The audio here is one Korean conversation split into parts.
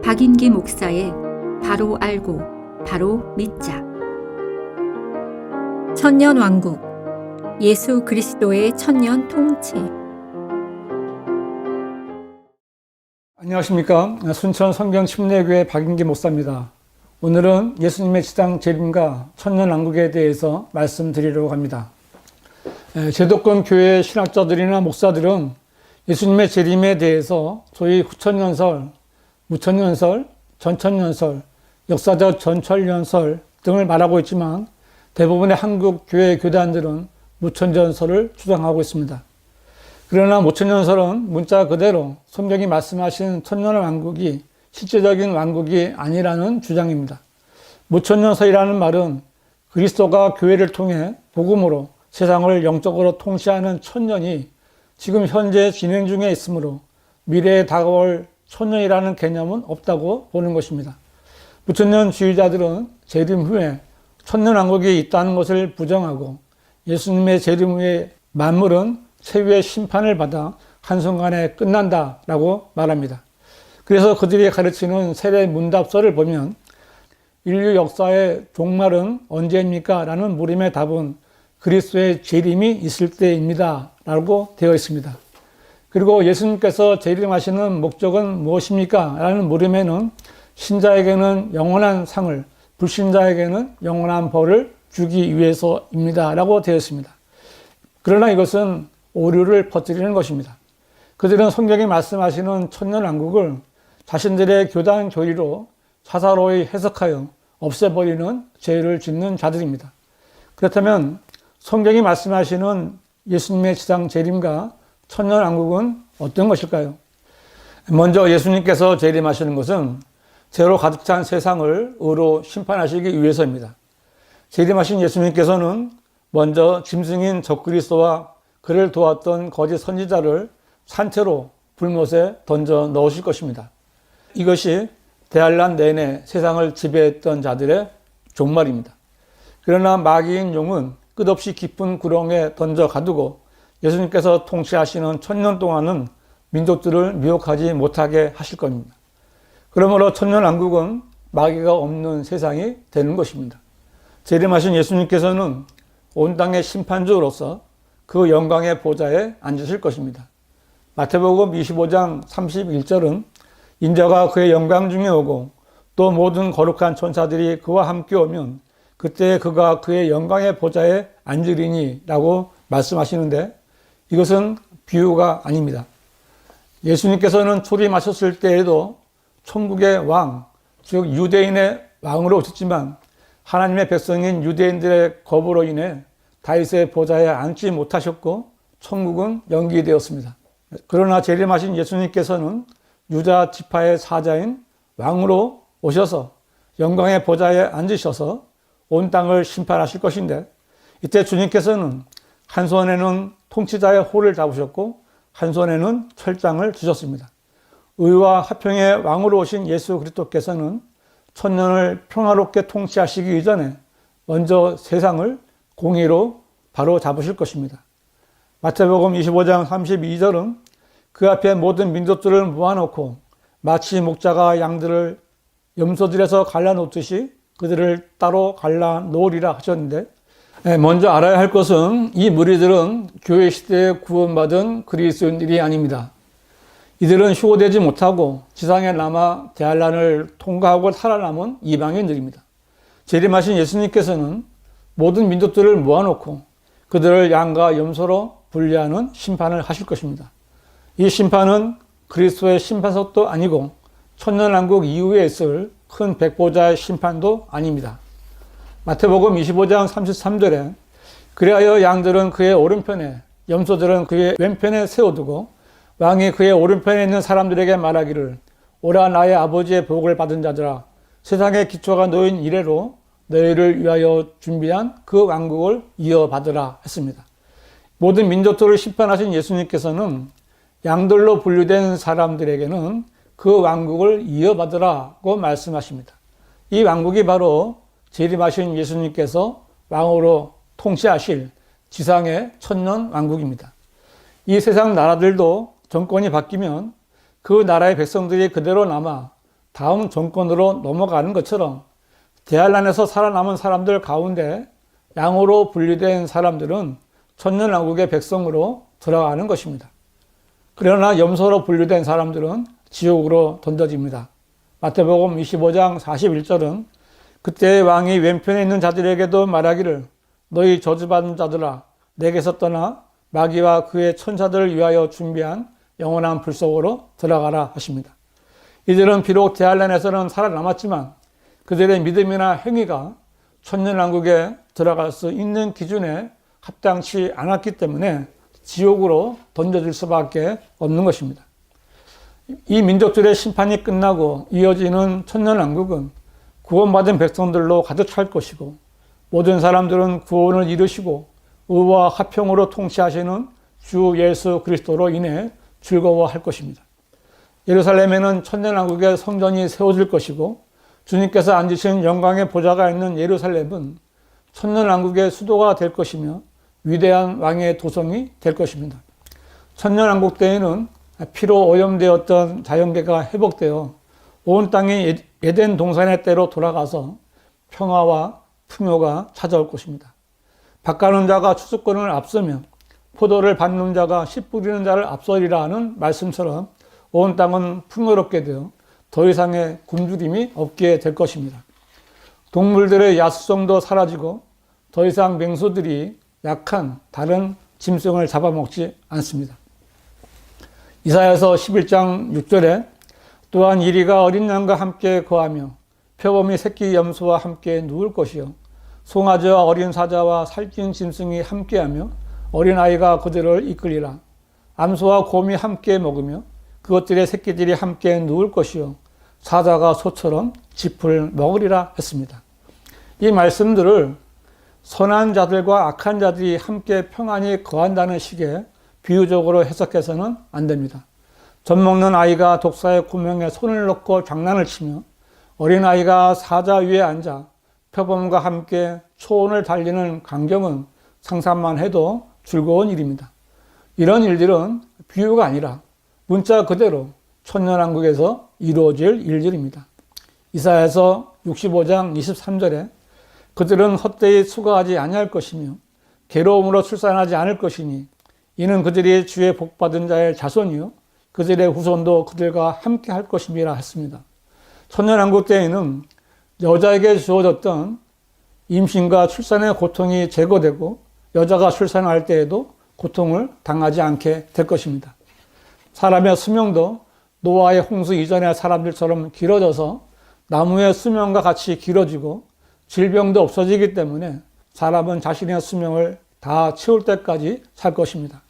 박인기 목사의 바로 알고 바로 믿자. 천년왕국, 예수 그리스도의 천년 통치. 안녕하십니까. 순천 성경침례교회 박인기 목사입니다. 오늘은 예수님의 지상 재림과 천년왕국에 대해서 말씀드리려고 합니다. 제도권 교회 신학자들이나 목사들은 예수님의 재림에 대해서 소위 후천연설, 무천연설, 전천연설, 역사적 전철연설 등을 말하고 있지만 대부분의 한국 교회 교단들은 무천연설을 주장하고 있습니다. 그러나 무천연설은 문자 그대로 성경이 말씀하신 천년왕국이 실제적인 왕국이 아니라는 주장입니다. 무천년설이라는 말은 그리스도가 교회를 통해 복음으로 세상을 영적으로 통치하는 천년이 지금 현재 진행 중에 있으므로 미래에 다가올 천년이라는 개념은 없다고 보는 것입니다. 무천년주의자들은 재림 후에 천년왕국이 있다는 것을 부정하고 예수님의 재림 후에 만물은 최후의 심판을 받아 한순간에 끝난다라고 말합니다. 그래서 그들이 가르치는 세례 문답서를 보면 인류 역사의 종말은 언제입니까? 라는 물음의 답은 그리스도의 재림이 있을 때입니다 라고 되어 있습니다. 그리고 예수님께서 재림하시는 목적은 무엇입니까? 라는 물음에는 신자에게는 영원한 상을, 불신자에게는 영원한 벌을 주기 위해서입니다 라고 되어 있습니다. 그러나 이것은 오류를 퍼뜨리는 것입니다. 그들은 성경이 말씀하시는 천년왕국을 자신들의 교단 교리로 사사로이 해석하여 없애버리는 죄를 짓는 자들입니다. 그렇다면 성경이 말씀하시는 예수님의 지상 재림과 천년왕국은 어떤 것일까요? 먼저 예수님께서 재림하시는 것은 죄로 가득 찬 세상을 의로 심판하시기 위해서입니다. 재림하신 예수님께서는 먼저 짐승인 적그리스도와 그를 도왔던 거짓 선지자를 산채로 불못에 던져 넣으실 것입니다. 이것이 대환란 내내 세상을 지배했던 자들의 종말입니다. 그러나 마귀인 용은 끝없이 깊은 구렁에 던져 가두고 예수님께서 통치하시는 천년 동안은 민족들을 미혹하지 못하게 하실 겁니다. 그러므로 천년왕국은 마귀가 없는 세상이 되는 것입니다. 재림하신 예수님께서는 온 땅의 심판주로서 그 영광의 보좌에 앉으실 것입니다. 마태복음 25장 31절은 인자가 그의 영광 중에 오고 또 모든 거룩한 천사들이 그와 함께 오면 그때 그가 그의 영광의 보좌에 앉으리니 라고 말씀하시는데 이것은 비유가 아닙니다. 예수님께서는 초림하셨을 때에도 천국의 왕, 즉 유대인의 왕으로 오셨지만 하나님의 백성인 유대인들의 거부로 인해 다윗의 보좌에 앉지 못하셨고 천국은 연기되었습니다. 그러나 재림하신 예수님께서는 유다 지파의 사자인 왕으로 오셔서 영광의 보좌에 앉으셔서 온 땅을 심판하실 것인데 이때 주님께서는 한 손에는 통치자의 홀을 잡으셨고 한 손에는 철장을 주셨습니다. 의와 화평의 왕으로 오신 예수 그리스도께서는 천년을 평화롭게 통치하시기 이전에 먼저 세상을 공의로 바로 잡으실 것입니다. 마태복음 25장 32절은 그 앞에 모든 민족들을 모아놓고 마치 목자가 양들을 염소들에서 갈라놓듯이 그들을 따로 갈라놓으리라 하셨는데 먼저 알아야 할 것은 이 무리들은 교회 시대에 구원받은 그리스도인들이 아닙니다. 이들은 휴거되지 못하고 지상에 남아 대환란을 통과하고 살아남은 이방인들입니다. 재림하신 예수님께서는 모든 민족들을 모아놓고 그들을 양과 염소로 분리하는 심판을 하실 것입니다. 이 심판은 그리스도의 심판석도 아니고 천년왕국 이후에 있을 큰 백보자의 심판도 아닙니다. 마태복음 25장 33절에 그리하여 양들은 그의 오른편에 염소들은 그의 왼편에 세워두고 왕이 그의 오른편에 있는 사람들에게 말하기를 오라 나의 아버지의 복을 받은 자들아 세상의 기초가 놓인 이래로 너희를 위하여 준비한 그 왕국을 이어받으라 했습니다. 모든 민족들을 심판하신 예수님께서는 양들로 분류된 사람들에게는 그 왕국을 이어받으라고 말씀하십니다. 이 왕국이 바로 재림하신 예수님께서 왕으로 통치하실 지상의 천년 왕국입니다. 이 세상 나라들도 정권이 바뀌면 그 나라의 백성들이 그대로 남아 다음 정권으로 넘어가는 것처럼 대환란에서 살아남은 사람들 가운데 양으로 분리된 사람들은 천년왕국의 백성으로 들어가는 것입니다. 그러나 염소로 분류된 사람들은 지옥으로 던져집니다. 마태복음 25장 41절은 그때 왕이 왼편에 있는 자들에게도 말하기를 너희 저주받은 자들아 내게서 떠나 마귀와 그의 천사들을 위하여 준비한 영원한 불 속으로 들어가라 하십니다. 이들은 비록 대환란에서는 살아남았지만 그들의 믿음이나 행위가 천년왕국에 들어갈 수 있는 기준에 합당치 않았기 때문에 지옥으로 던져질 수밖에 없는 것입니다. 이 민족들의 심판이 끝나고 이어지는 천년왕국은 구원받은 백성들로 가득 찰 것이고 모든 사람들은 구원을 이루시고 의와 화평으로 통치하시는 주 예수 그리스도로 인해 즐거워할 것입니다. 예루살렘에는 천년왕국의 성전이 세워질 것이고 주님께서 앉으신 영광의 보좌가 있는 예루살렘은 천년왕국의 수도가 될 것이며 위대한 왕의 도성이 될 것입니다. 천년왕국 때에는 피로 오염되었던 자연계가 회복되어 온 땅이 에덴 동산의 때로 돌아가서 평화와 풍요가 찾아올 것입니다. 밭가는 자가 추수꾼을 앞서며 포도를 밟는 자가 씨 뿌리는 자를 앞서리라 하는 말씀처럼 온 땅은 풍요롭게 되어 더 이상의 굶주림이 없게 될 것입니다. 동물들의 야수성도 사라지고 더 이상 맹수들이 약한 다른 짐승을 잡아먹지 않습니다. 이사야서 11장 6절에 또한 이리가 어린 양과 함께 거하며 표범이 새끼 염소와 함께 누울 것이요 송아지와 어린 사자와 살찐 짐승이 함께하며 어린아이가 그들을 이끌리라. 암소와 곰이 함께 먹으며 그것들의 새끼들이 함께 누울 것이요 사자가 소처럼 짚을 먹으리라 했습니다. 이 말씀들을 선한 자들과 악한 자들이 함께 평안히 거한다는 식의 비유적으로 해석해서는 안 됩니다. 젖 먹는 아이가 독사의 구멍에 손을 넣고 장난을 치며 어린아이가 사자 위에 앉아 표범과 함께 초원을 달리는 광경은 상상만 해도 즐거운 일입니다. 이런 일들은 비유가 아니라 문자 그대로 천년왕국에서 이루어질 일들입니다. 이사야서 65장 23절에 그들은 헛되이 수고하지 아니할 것이며 괴로움으로 출산하지 않을 것이니 이는 그들이 주의 복받은 자의 자손이요 그들의 후손도 그들과 함께 할 것임이라 했습니다. 천년왕국 때에는 여자에게 주어졌던 임신과 출산의 고통이 제거되고 여자가 출산할 때에도 고통을 당하지 않게 될 것입니다. 사람의 수명도 노아의 홍수 이전의 사람들처럼 길어져서 나무의 수명과 같이 길어지고 질병도 없어지기 때문에 사람은 자신의 수명을 다 채울 때까지 살 것입니다.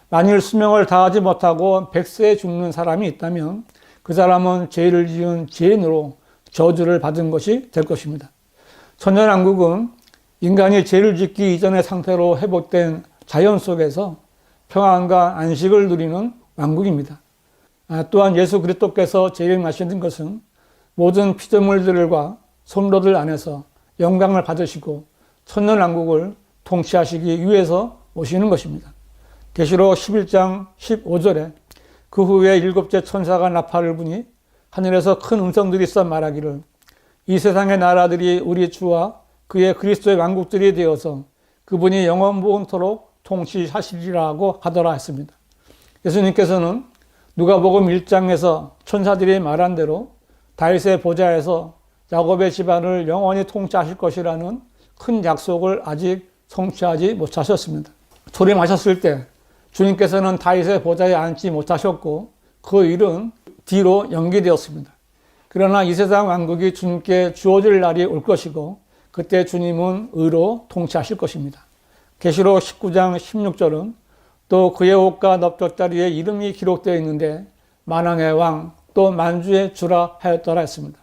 만일 수명을 다하지 못하고 100세에 죽는 사람이 있다면 그 사람은 죄를 지은 죄인으로 저주를 받은 것이 될 것입니다. 천년왕국은 인간이 죄를 짓기 이전의 상태로 회복된 자연 속에서 평안과 안식을 누리는 왕국입니다. 또한 예수 그리스도께서 재림하시는 것은 모든 피조물들과 성도들 안에서 영광을 받으시고 천년왕국을 통치하시기 위해서 오시는 것입니다. 계시록 11장 15절에 그 후에 일곱째 천사가 나팔을 부니 하늘에서 큰 음성들이 있어 말하기를 이 세상의 나라들이 우리 주와 그의 그리스도의 왕국들이 되어서 그분이 영원토록 통치하시리라고 하더라 했습니다. 예수님께서는 누가복음 1장에서 천사들이 말한 대로 다윗의 보좌에서 야곱의 집안을 영원히 통치하실 것이라는 큰 약속을 아직 성취하지 못하셨습니다. 초림하셨을 때 주님께서는 다윗의 보좌에 앉지 못하셨고 그 일은 뒤로 연기되었습니다. 그러나 이 세상 왕국이 주님께 주어질 날이 올 것이고 그때 주님은 의로 통치하실 것입니다. 계시록 19장 16절은 또 그의 옷과 넓적다리에 이름이 기록되어 있는데 만왕의 왕 또 만주의 주라 하였더라 했습니다.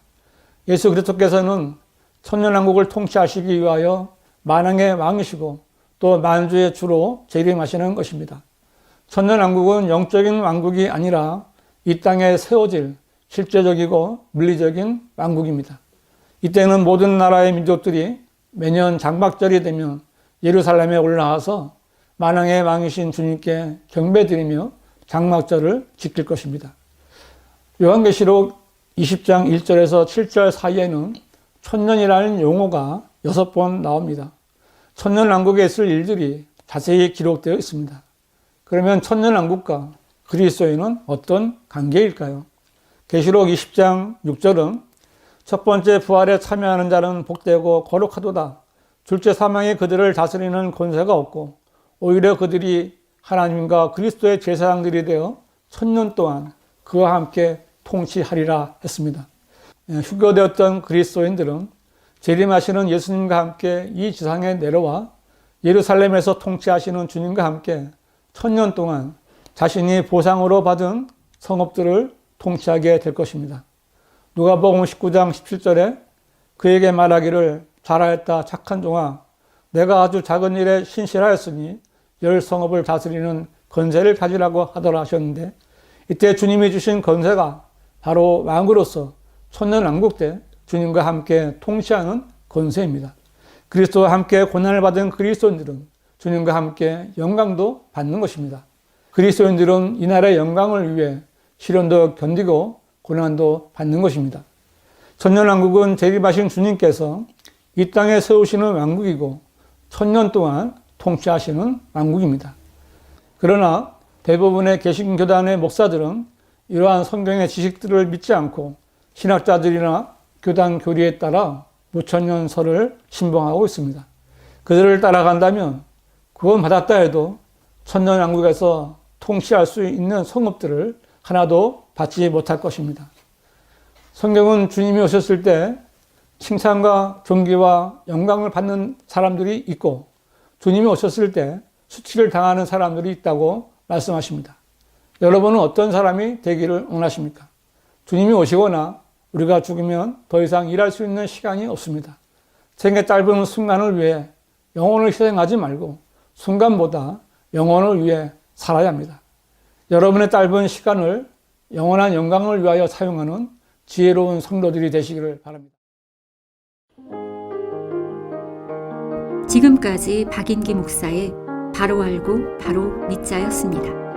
예수 그리스도께서는 천년왕국을 통치하시기 위하여 만왕의 왕이시고 또 만주의 주로 재림하시는 것입니다. 천년왕국은 영적인 왕국이 아니라 이 땅에 세워질 실제적이고 물리적인 왕국입니다. 이때는 모든 나라의 민족들이 매년 장막절이 되면 예루살렘에 올라와서 만왕의 왕이신 주님께 경배드리며 장막절을 지킬 것입니다. 요한계시록 20장 1절에서 7절 사이에는 천년이라는 용어가 6번 나옵니다. 천년왕국에 있을 일들이 자세히 기록되어 있습니다. 그러면 천년왕국과 그리스도인은 어떤 관계일까요? 계시록 20장 6절은 첫 번째 부활에 참여하는 자는 복되고 거룩하도다. 둘째 사망이 그들을 다스리는 권세가 없고 오히려 그들이 하나님과 그리스도의 제사장들이 되어 천년 동안 그와 함께 통치하리라 했습니다. 휴교되었던 그리스도인들은 재림하시는 예수님과 함께 이 지상에 내려와 예루살렘에서 통치하시는 주님과 함께 천년 동안 자신이 보상으로 받은 성읍들을 통치하게 될 것입니다. 누가복음 19장 17절에 그에게 말하기를 잘하였다 착한 종아 내가 아주 작은 일에 신실하였으니 10성읍을 다스리는 권세를 가지라고 하더라 하셨는데 이때 주님이 주신 권세가 바로 왕으로서 천년왕국 때 주님과 함께 통치하는 권세입니다. 그리스도와 함께 고난을 받은 그리스도인들은 주님과 함께 영광도 받는 것입니다. 그리스도인들은 이 나라의 영광을 위해 시련도 견디고 고난도 받는 것입니다. 천년왕국은 재림하신 주님께서 이 땅에 세우시는 왕국이고 천년 동안 통치하시는 왕국입니다. 그러나 대부분의 개신교단의 목사들은 이러한 성경의 지식들을 믿지 않고 신학자들이나 교단 교리에 따라 무천년설을 신봉하고 있습니다. 그들을 따라간다면 구원 받았다 해도 천년왕국에서 통치할 수 있는 성읍들을 하나도 받지 못할 것입니다. 성경은 주님이 오셨을 때 칭찬과 존귀와 영광을 받는 사람들이 있고 주님이 오셨을 때 수치를 당하는 사람들이 있다고 말씀하십니다. 여러분은 어떤 사람이 되기를 원하십니까? 주님이 오시거나 우리가 죽으면 더 이상 일할 수 있는 시간이 없습니다. 생애 짧은 순간을 위해 영혼을 희생하지 말고 순간보다 영혼을 위해 살아야 합니다. 여러분의 짧은 시간을 영원한 영광을 위하여 사용하는 지혜로운 성도들이 되시기를 바랍니다. 지금까지 박인기 목사의 바로 알고 바로 믿자였습니다.